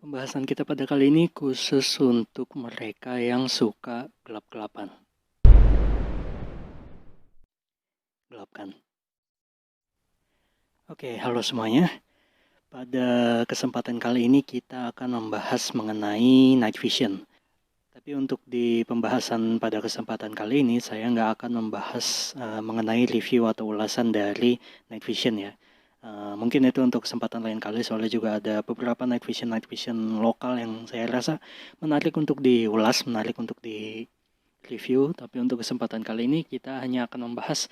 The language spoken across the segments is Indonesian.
Pembahasan kita pada kali ini khusus untuk mereka yang suka gelap-gelapan. Gelap kan? Oke, halo semuanya. Pada kesempatan kali ini kita akan membahas mengenai night vision. Tapi untuk di pembahasan pada kesempatan kali ini, saya nggak akan membahas mengenai review atau ulasan dari night vision ya. Mungkin itu untuk kesempatan lain kali, soalnya juga ada beberapa night vision lokal yang saya rasa menarik untuk diulas, menarik untuk di review. Tapi untuk kesempatan kali ini kita hanya akan membahas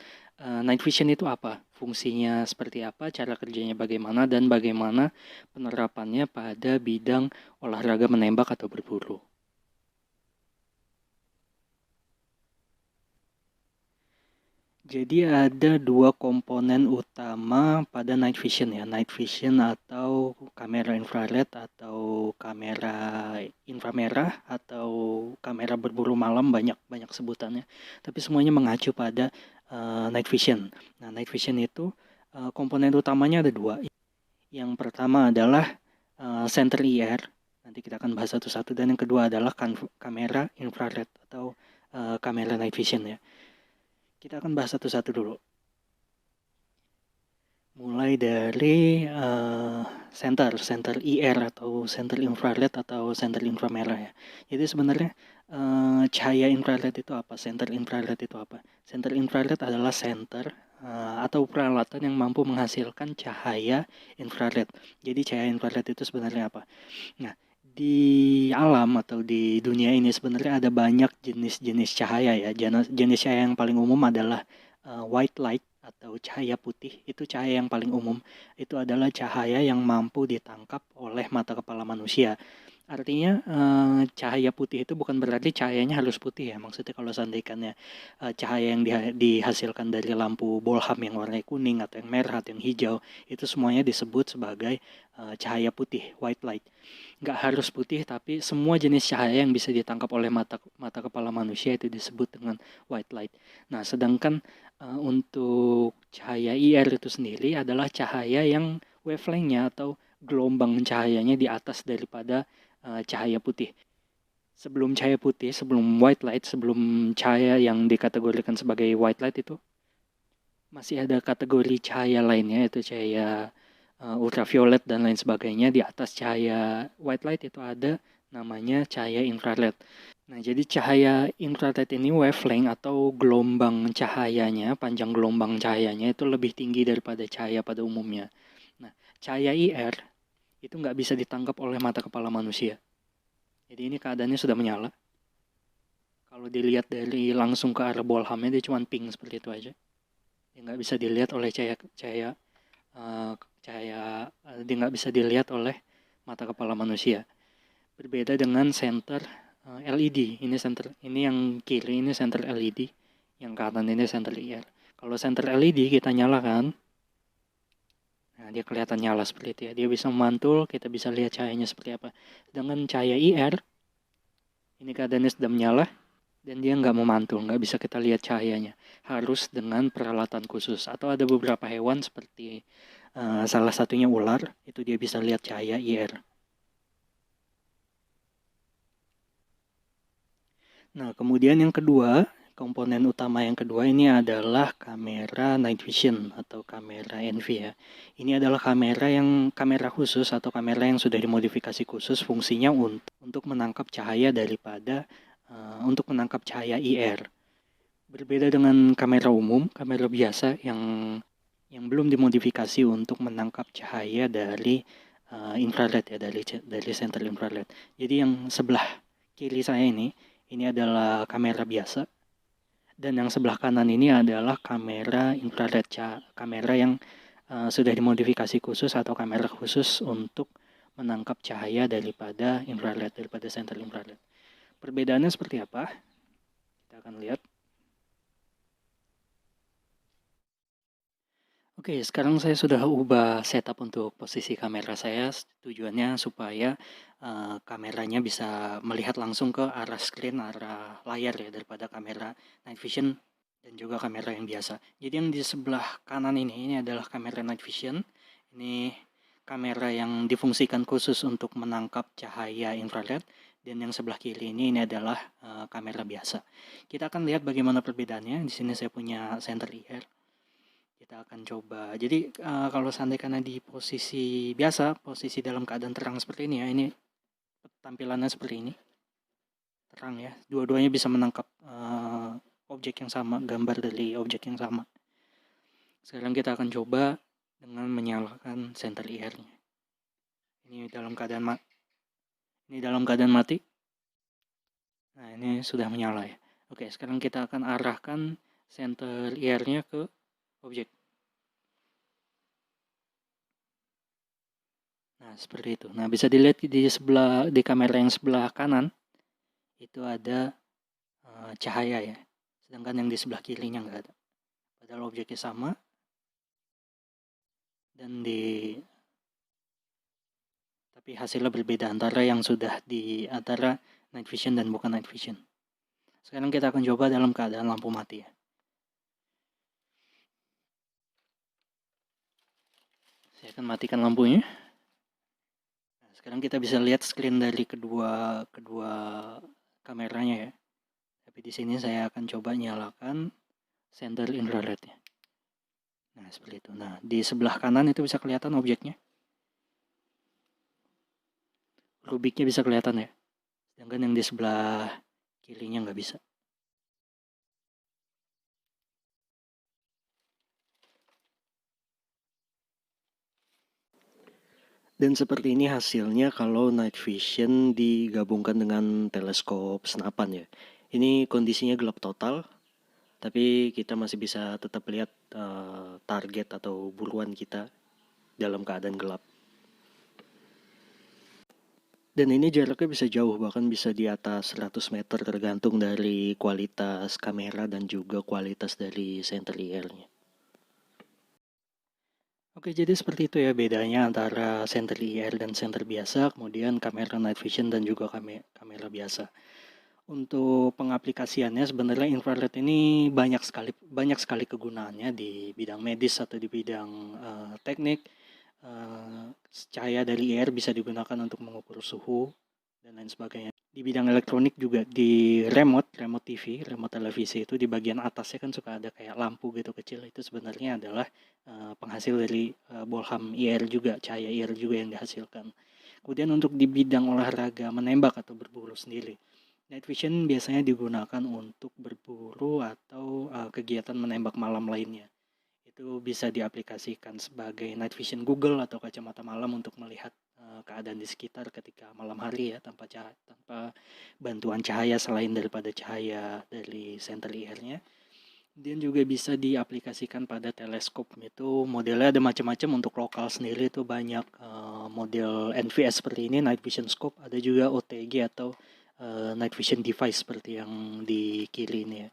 night vision itu apa, fungsinya seperti apa, cara kerjanya bagaimana, dan bagaimana penerapannya pada bidang olahraga menembak atau berburu. Jadi ada dua komponen utama pada night vision ya. Night vision atau kamera infrared atau kamera inframerah atau kamera berburu malam, banyak banyak sebutannya. Tapi semuanya mengacu pada night vision. Nah, night vision itu komponen utamanya ada dua. Yang pertama adalah center IR. Nanti kita akan bahas satu-satu, dan yang kedua adalah kamera infrared atau kamera night vision ya. Kita akan bahas satu-satu dulu. Mulai dari center IR atau center infrared atau center inframerah ya. Jadi sebenarnya cahaya infrared itu apa? Center infrared itu apa? Center infrared adalah center atau peralatan yang mampu menghasilkan cahaya infrared. Jadi cahaya infrared itu sebenarnya apa? Nah, di alam atau di dunia ini sebenarnya ada banyak jenis-jenis cahaya ya. Jenis cahaya yang paling umum adalah white light atau cahaya putih. Itu cahaya yang paling umum. Itu adalah cahaya yang mampu ditangkap oleh mata kepala manusia. Artinya cahaya putih itu bukan berarti cahayanya harus putih ya. Maksudnya kalau seandainya cahaya yang dihasilkan dari lampu bolham yang warna kuning atau yang merah atau yang hijau, itu semuanya disebut sebagai cahaya putih, white light. Nggak harus putih, tapi semua jenis cahaya yang bisa ditangkap oleh mata kepala manusia itu disebut dengan white light. Nah, sedangkan untuk cahaya IR itu sendiri adalah cahaya yang wavelength-nya atau gelombang cahayanya di atas daripada cahaya putih. Sebelum cahaya putih, sebelum white light, sebelum cahaya yang dikategorikan sebagai white light itu, masih ada kategori cahaya lainnya, yaitu cahaya ultraviolet dan lain sebagainya. Di atas cahaya white light itu ada namanya cahaya infrared. Nah, jadi cahaya infrared ini wavelength atau gelombang cahayanya, panjang gelombang cahayanya itu lebih tinggi daripada cahaya pada umumnya. Nah, cahaya IR itu nggak bisa ditangkap oleh mata kepala manusia. Jadi ini keadaannya sudah menyala. Kalau dilihat dari langsung ke arah bolhamnya, dia cuma pink seperti itu aja. Dia nggak bisa dilihat oleh cahaya dia nggak bisa dilihat oleh mata kepala manusia. Berbeda dengan senter LED. Ini yang kiri ini senter LED, yang kanan ini senter IR. Kalau senter LED kita nyalakan, nah dia kelihatan nyala seperti itu ya. Dia bisa memantul, kita bisa lihat cahayanya seperti apa. Dengan cahaya IR, ini keadaannya sudah menyala dan dia nggak memantul, nggak bisa kita lihat cahayanya. Harus dengan peralatan khusus. Atau ada beberapa hewan seperti salah satunya ular, itu dia bisa lihat cahaya IR. Nah, kemudian yang kedua, komponen utama yang kedua ini adalah kamera night vision atau kamera NV ya. Ini adalah kamera khusus atau kamera yang sudah dimodifikasi khusus, fungsinya untuk menangkap cahaya untuk menangkap cahaya IR. Berbeda dengan kamera umum, kamera biasa yang belum dimodifikasi untuk menangkap cahaya dari infrared ya, dari senter infrared. Jadi yang sebelah kiri saya ini adalah kamera biasa, dan yang sebelah kanan ini adalah kamera infrared, kamera yang sudah dimodifikasi khusus atau kamera khusus untuk menangkap cahaya daripada infrared, daripada senter infrared. Perbedaannya seperti apa? Kita akan lihat. Oke, sekarang saya sudah ubah setup untuk posisi kamera saya. Tujuannya supaya kameranya bisa melihat langsung ke arah screen, arah layar ya, daripada kamera night vision dan juga kamera yang biasa. Jadi yang di sebelah kanan ini adalah kamera night vision. Ini kamera yang difungsikan khusus untuk menangkap cahaya infrared, dan yang sebelah kiri ini adalah kamera biasa. Kita akan lihat bagaimana perbedaannya. Di sini saya punya center IR. Kita akan coba. Jadi kalau seandainya karena di posisi biasa, posisi dalam keadaan terang seperti ini ya, ini tampilannya seperti ini. Terang ya, dua-duanya bisa menangkap objek yang sama, gambar dari objek yang sama. Sekarang kita akan coba dengan menyalakan center IR-nya. Ini dalam keadaan mati. Nah, ini sudah menyala ya. Oke, sekarang kita akan arahkan center IR-nya ke objek. Nah, seperti itu. Nah, bisa dilihat di kamera yang sebelah kanan itu ada cahaya ya. Sedangkan yang di sebelah kirinya nggak ada. Padahal objeknya sama. Tapi hasilnya berbeda antara night vision dan bukan night vision. Sekarang kita akan coba dalam keadaan lampu mati ya. Saya akan matikan lampunya. Nah, sekarang kita bisa lihat screen dari kedua kameranya ya. Tapi di sini saya akan coba nyalakan center infrared ya. Nah, seperti itu. Nah, di sebelah kanan itu bisa kelihatan objeknya. Rubiknya bisa kelihatan ya. Sedangkan yang di sebelah kirinya nggak bisa. Dan seperti ini hasilnya kalau night vision digabungkan dengan teleskop senapan ya. Ini kondisinya gelap total, tapi kita masih bisa tetap lihat target atau buruan kita dalam keadaan gelap. Dan ini jaraknya bisa jauh, bahkan bisa di atas 100 meter tergantung dari kualitas kamera dan juga kualitas dari center IR-nya. Oke, jadi seperti itu ya bedanya antara center IR dan center biasa, kemudian kamera night vision dan juga kamera biasa. Untuk pengaplikasiannya sebenarnya infrared ini banyak sekali kegunaannya di bidang medis atau di bidang teknik. Cahaya dari IR bisa digunakan untuk mengukur suhu dan lain sebagainya. Di bidang elektronik juga di remote TV, remote televisi itu di bagian atasnya kan suka ada kayak lampu gitu kecil, itu sebenarnya adalah penghasil dari bolham IR juga, cahaya IR juga yang dihasilkan. Kemudian untuk di bidang olahraga menembak atau berburu sendiri, night vision biasanya digunakan untuk berburu atau kegiatan menembak malam lainnya. Itu bisa diaplikasikan sebagai night vision Google atau kacamata malam untuk melihat keadaan di sekitar ketika malam hari ya, tanpa bantuan cahaya selain daripada cahaya dari center IR-nya. Dan juga bisa diaplikasikan pada teleskop. Itu modelnya ada macam-macam. Untuk lokal sendiri itu banyak model NVS seperti ini, night vision scope. Ada juga OTG atau night vision device seperti yang di kiri ini ya.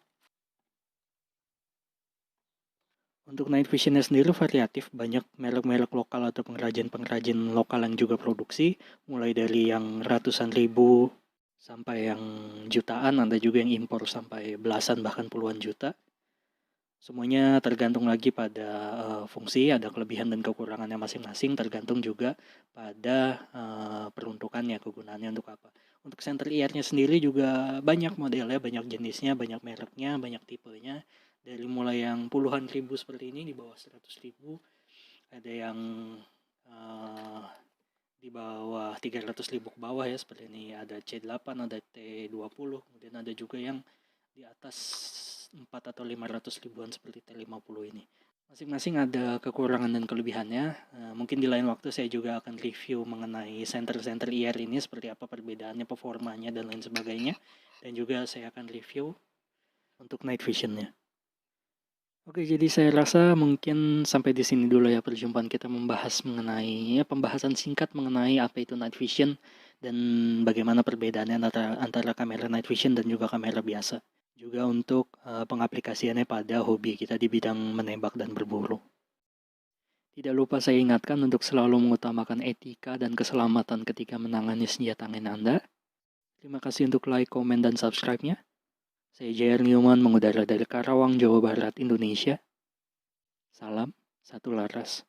Untuk night visionnya sendiri variatif, banyak merek-merek lokal atau pengrajin-pengrajin lokal yang juga produksi, mulai dari yang ratusan ribu sampai yang jutaan, ada juga yang impor sampai belasan bahkan puluhan juta. Semuanya tergantung lagi pada fungsi, ada kelebihan dan kekurangannya masing-masing, tergantung juga pada peruntukannya, kegunaannya untuk apa. Untuk center IR-nya sendiri juga banyak modelnya, banyak jenisnya, banyak mereknya, banyak tipenya. Dari mulai yang puluhan ribu seperti ini, di bawah 100 ribu, ada yang di bawah 300 ribu ke bawah ya, seperti ini ada C8, ada T20, kemudian ada juga yang di atas 4 atau 500 ribuan seperti T50 ini. Masing-masing ada kekurangan dan kelebihannya. Mungkin di lain waktu saya juga akan review mengenai center-center IR ini, seperti apa perbedaannya, performanya, dan lain sebagainya. Dan juga saya akan review untuk night vision-nya. Oke, jadi saya rasa mungkin sampai di sini dulu ya perjumpaan kita membahas mengenai pembahasan singkat mengenai apa itu night vision dan bagaimana perbedaannya antara kamera night vision dan juga kamera biasa. Juga untuk pengaplikasiannya pada hobi kita di bidang menembak dan berburu. Tidak lupa saya ingatkan untuk selalu mengutamakan etika dan keselamatan ketika menangani senjata angin Anda. Terima kasih untuk like, komen, dan subscribe-nya. Saya Jair Newman mengudara dari Karawang, Jawa Barat, Indonesia. Salam, satu laras.